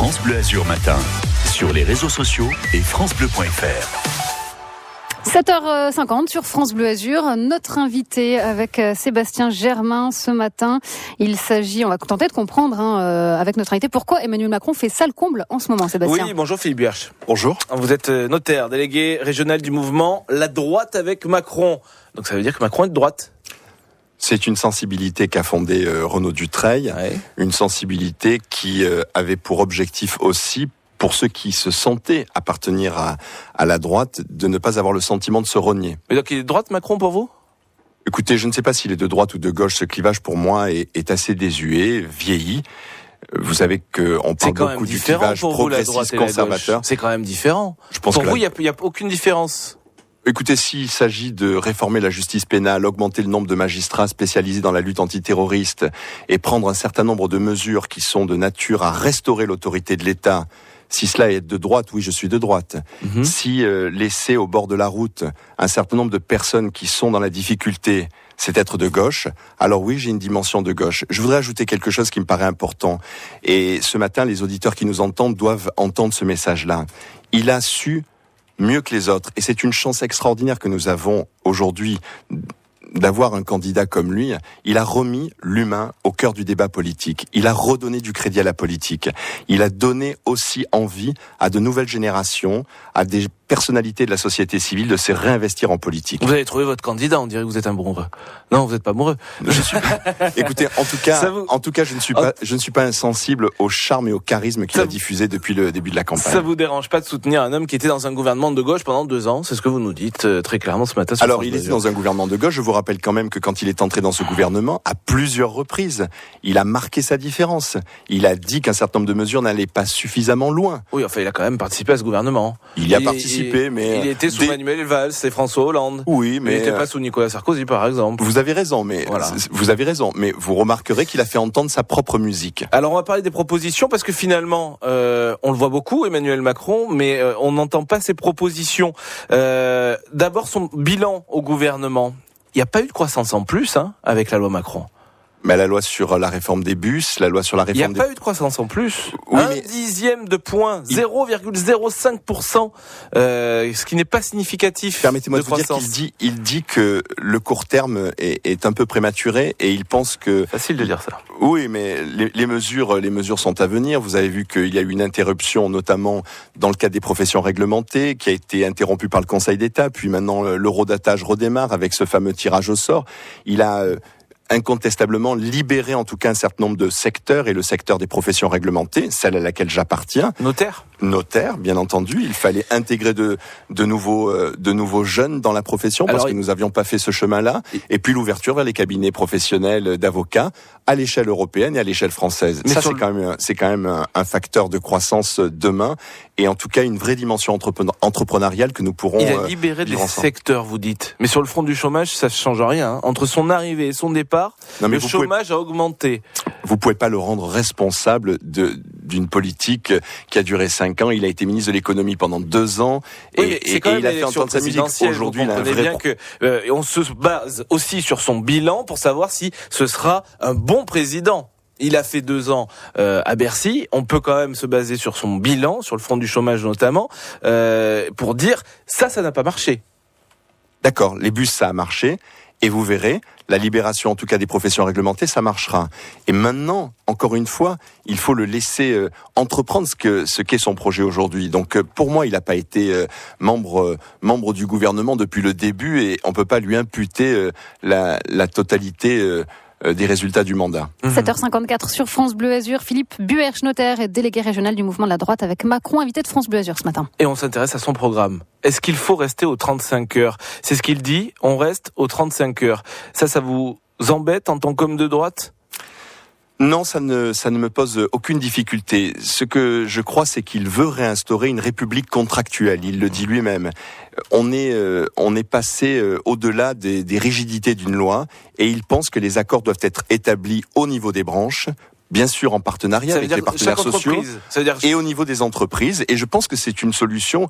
France Bleu Azur Matin, sur les réseaux sociaux et francebleu.fr. 7h50 sur France Bleu Azur, notre invité avec Sébastien Germain ce matin. On va tenter de comprendre avec notre invité pourquoi Emmanuel Macron fait salle comble en ce moment, Sébastien. Oui, bonjour Philippe Buerch. Bonjour. Vous êtes notaire, délégué régional du mouvement La Droite avec Macron. Donc ça veut dire que Macron est de droite ? C'est une sensibilité qu'a fondée Renaud Dutreil, une sensibilité qui avait pour objectif aussi, pour ceux qui se sentaient appartenir à la droite, de ne pas avoir le sentiment de se renier. Mais donc il est de droite Macron pour vous ? Écoutez, je ne sais pas s'il est de droite ou de gauche, ce clivage pour moi est assez désuet, vieilli. Vous savez qu'on parle beaucoup du clivage progressiste-conservateur. C'est quand même différent. Pour vous, il n'y a aucune différence. Écoutez, s'il s'agit de réformer la justice pénale, augmenter le nombre de magistrats spécialisés dans la lutte antiterroriste et prendre un certain nombre de mesures qui sont de nature à restaurer l'autorité de l'État, si cela est de droite, oui, je suis de droite. Si laisser au bord de la route un certain nombre de personnes qui sont dans la difficulté, c'est être de gauche, alors oui, j'ai une dimension de gauche. Je voudrais ajouter quelque chose qui me paraît important. Et ce matin, les auditeurs qui nous entendent doivent entendre ce message-là. Il a su mieux que les autres. Et c'est une chance extraordinaire que nous avons aujourd'hui d'avoir un candidat comme lui. Il a remis l'humain au cœur du débat politique. Il a redonné du crédit à la politique. Il a donné aussi envie à de nouvelles générations, à des personnalités de la société civile de se réinvestir en politique. Vous avez trouvé votre candidat, on dirait que vous êtes amoureux. Non, vous n'êtes pas amoureux. Je suis pas... Écoutez, en tout cas, je ne suis pas insensible au charme et au charisme qu'il a diffusé depuis le début de la campagne. Ça vous dérange pas de soutenir un homme qui était dans un gouvernement de gauche pendant 2 ans? C'est ce que vous nous dites très clairement ce matin. Alors, il était dans un gouvernement de gauche. Je vous rappelle quand même que quand il est entré dans ce gouvernement, à plusieurs reprises, il a marqué sa différence. Il a dit qu'un certain nombre de mesures n'allaient pas suffisamment loin. Oui, enfin, il a quand même participé à ce gouvernement. Il y a participé, mais... Il était sous Manuel Valls et François Hollande. Oui, mais... Il n'était pas sous Nicolas Sarkozy, par exemple. Vous avez raison, mais vous remarquerez qu'il a fait entendre sa propre musique. Alors, on va parler des propositions, parce que finalement, on le voit beaucoup, Emmanuel Macron, mais on n'entend pas ses propositions. D'abord, son bilan au gouvernement. Il n'y a pas eu de croissance en plus, avec la loi Macron. Mais la loi sur la réforme des bus, la loi sur la réforme Il n'y a pas eu de croissance en plus. Oui, un dixième de point, 0,05%, ce qui n'est pas significatif. Permettez-moi de vous dire qu'il dit que le court terme est un peu prématuré et il pense que... Facile de dire ça. Oui, mais les mesures sont à venir. Vous avez vu qu'il y a eu une interruption, notamment dans le cadre des professions réglementées, qui a été interrompue par le Conseil d'État, puis maintenant l'eurodatage redémarre avec ce fameux tirage au sort. Il a... incontestablement libérer en tout cas un certain nombre de secteurs et le secteur des professions réglementées, celle à laquelle j'appartiens. Notaire, bien entendu. Il fallait intégrer de nouveaux jeunes dans la profession parce que nous n'avions pas fait ce chemin-là. Et puis l'ouverture vers les cabinets professionnels d'avocats à l'échelle européenne et à l'échelle française. Mais ça, c'est quand même un facteur de croissance demain et en tout cas une vraie dimension entrepreneuriale que nous pourrons... Il a libéré des secteurs, vous dites. Mais sur le front du chômage, ça ne change rien. Entre son arrivée et son départ, le chômage a augmenté. Vous pouvez pas le rendre responsable d'une politique qui a duré 5 ans. Il a été ministre de l'économie pendant 2 ans et il a fait entendre sa musique. Aujourd'hui, il a un vrai... bien que on se base aussi sur son bilan pour savoir si ce sera un bon président. Il a fait 2 ans à Bercy. On peut quand même se baser sur son bilan, sur le front du chômage notamment, pour dire ça n'a pas marché. D'accord, les bus, ça a marché. Et vous verrez, la libération, en tout cas des professions réglementées, ça marchera. Et maintenant, encore une fois, il faut le laisser entreprendre ce qu'est son projet aujourd'hui. Donc, pour moi, il n'a pas été membre du gouvernement depuis le début et on peut pas lui imputer la totalité des résultats du mandat. 7h54 sur France Bleu Azur. Philippe Buerch, notaire et délégué régional du mouvement de la droite avec Macron, invité de France Bleu Azur ce matin. Et on s'intéresse à son programme. Est-ce qu'il faut rester aux 35 heures ? C'est ce qu'il dit, on reste aux 35 heures. Ça vous embête en tant qu'homme de droite ? Non, ça ne me pose aucune difficulté. Ce que je crois, c'est qu'il veut réinstaurer une république contractuelle. Il le dit lui-même. On est passé au-delà des rigidités d'une loi et il pense que les accords doivent être établis au niveau des branches bien sûr en partenariat avec les partenaires sociaux et au niveau des entreprises. Et je pense que c'est une solution.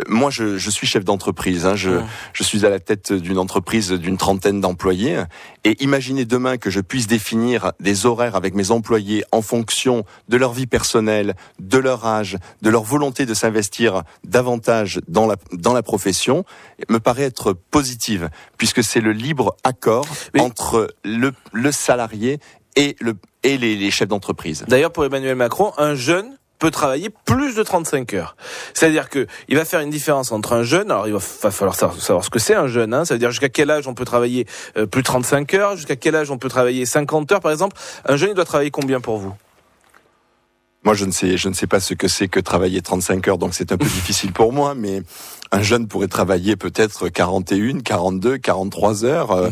Moi, je suis chef d'entreprise. Je suis à la tête d'une entreprise d'une 30aine d'employés. Et imaginez demain que je puisse définir des horaires avec mes employés en fonction de leur vie personnelle, de leur âge, de leur volonté de s'investir davantage dans la profession, me paraît être positive, puisque c'est le libre accord entre le salarié et les chefs d'entreprise. D'ailleurs, pour Emmanuel Macron, un jeune peut travailler plus de 35 heures. C'est-à-dire que il va faire une différence entre un jeune, alors il va falloir savoir ce que c'est un jeune, ça veut dire jusqu'à quel âge on peut travailler plus de 35 heures, jusqu'à quel âge on peut travailler 50 heures par exemple. Un jeune, il doit travailler combien pour vous ? Moi, je ne sais pas ce que c'est que travailler 35 heures, donc c'est un peu difficile pour moi, mais un jeune pourrait travailler peut-être 41, 42, 43 heures.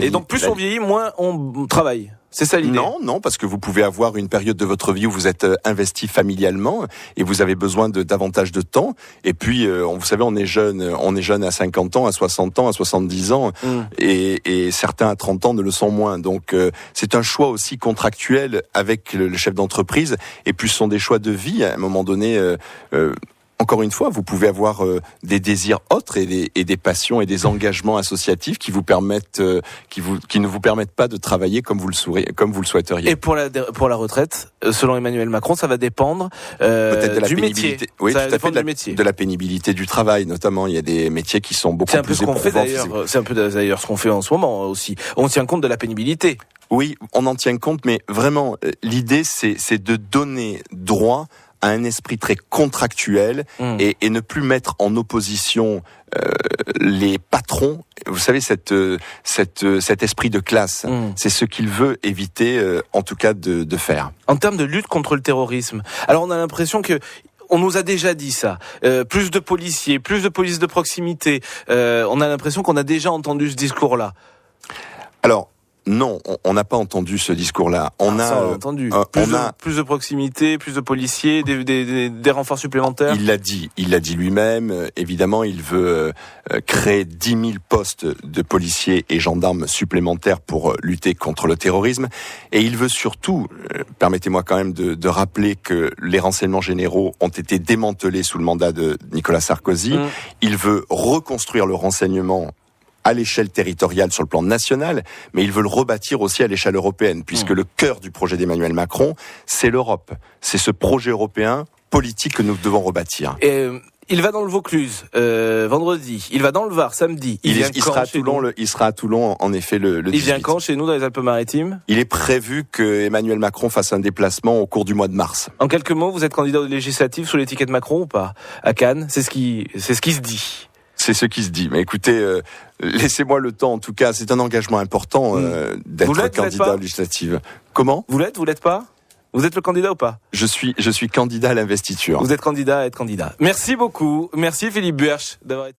Et donc plus on vieillit, moins on travaille. C'est ça l'idée? Non, parce que vous pouvez avoir une période de votre vie où vous êtes investi familialement et vous avez besoin de davantage de temps. Et puis, vous savez, on est jeune à 50 ans, à 60 ans, à 70 ans, et certains à 30 ans ne le sont moins. Donc, c'est un choix aussi contractuel avec le chef d'entreprise. Et puis, ce sont des choix de vie. À un moment donné, encore une fois, vous pouvez avoir des désirs autres et des passions et des engagements associatifs qui vous permettent, qui ne vous permettent pas de travailler comme vous le souhaiteriez. Et pour la retraite, selon Emmanuel Macron, ça va dépendre peut-être de la du pénibilité. métier. Oui, ça tout à fait, du métier. De la pénibilité du travail, notamment. Il y a des métiers qui sont beaucoup plus éprouvants. C'est un peu d'ailleurs ce qu'on fait en ce moment aussi. On tient compte de la pénibilité. Oui, on en tient compte, mais vraiment, l'idée, c'est de donner droit à un esprit très contractuel et ne plus mettre en opposition les patrons. Vous savez, cet esprit de classe, c'est ce qu'il veut éviter, en tout cas, de faire. En termes de lutte contre le terrorisme, alors on a l'impression que on nous a déjà dit ça. Plus de policiers, plus de police de proximité. On a l'impression qu'on a déjà entendu ce discours-là. Alors, non, on n'a pas entendu ce discours-là. On a entendu. Plus de proximité, plus de policiers, des renforts supplémentaires. Il l'a dit lui-même. Évidemment, il veut créer 10 000 postes de policiers et gendarmes supplémentaires pour lutter contre le terrorisme. Et il veut surtout, permettez-moi quand même de rappeler que les renseignements généraux ont été démantelés sous le mandat de Nicolas Sarkozy. Il veut reconstruire le renseignement à l'échelle territoriale sur le plan national, mais il veut le rebâtir aussi à l'échelle européenne, puisque le cœur du projet d'Emmanuel Macron, c'est l'Europe. C'est ce projet européen politique que nous devons rebâtir. Il va dans le Vaucluse vendredi, il va dans le Var samedi. Il sera à Toulon en effet le 18. Il vient quand chez nous dans les Alpes-Maritimes? Il est prévu que Emmanuel Macron fasse un déplacement au cours du mois de mars. En quelques mots, vous êtes candidat aux législatives sous l'étiquette Macron ou pas? À Cannes, c'est ce qui se dit. C'est ce qui se dit. Mais écoutez, laissez-moi le temps. En tout cas, c'est un engagement important d'être candidat législative. Comment? Vous l'êtes pas? Vous êtes le candidat ou pas? Je suis candidat à l'investiture. Vous êtes candidat à être candidat. Merci beaucoup. Merci Philippe Buerch d'avoir été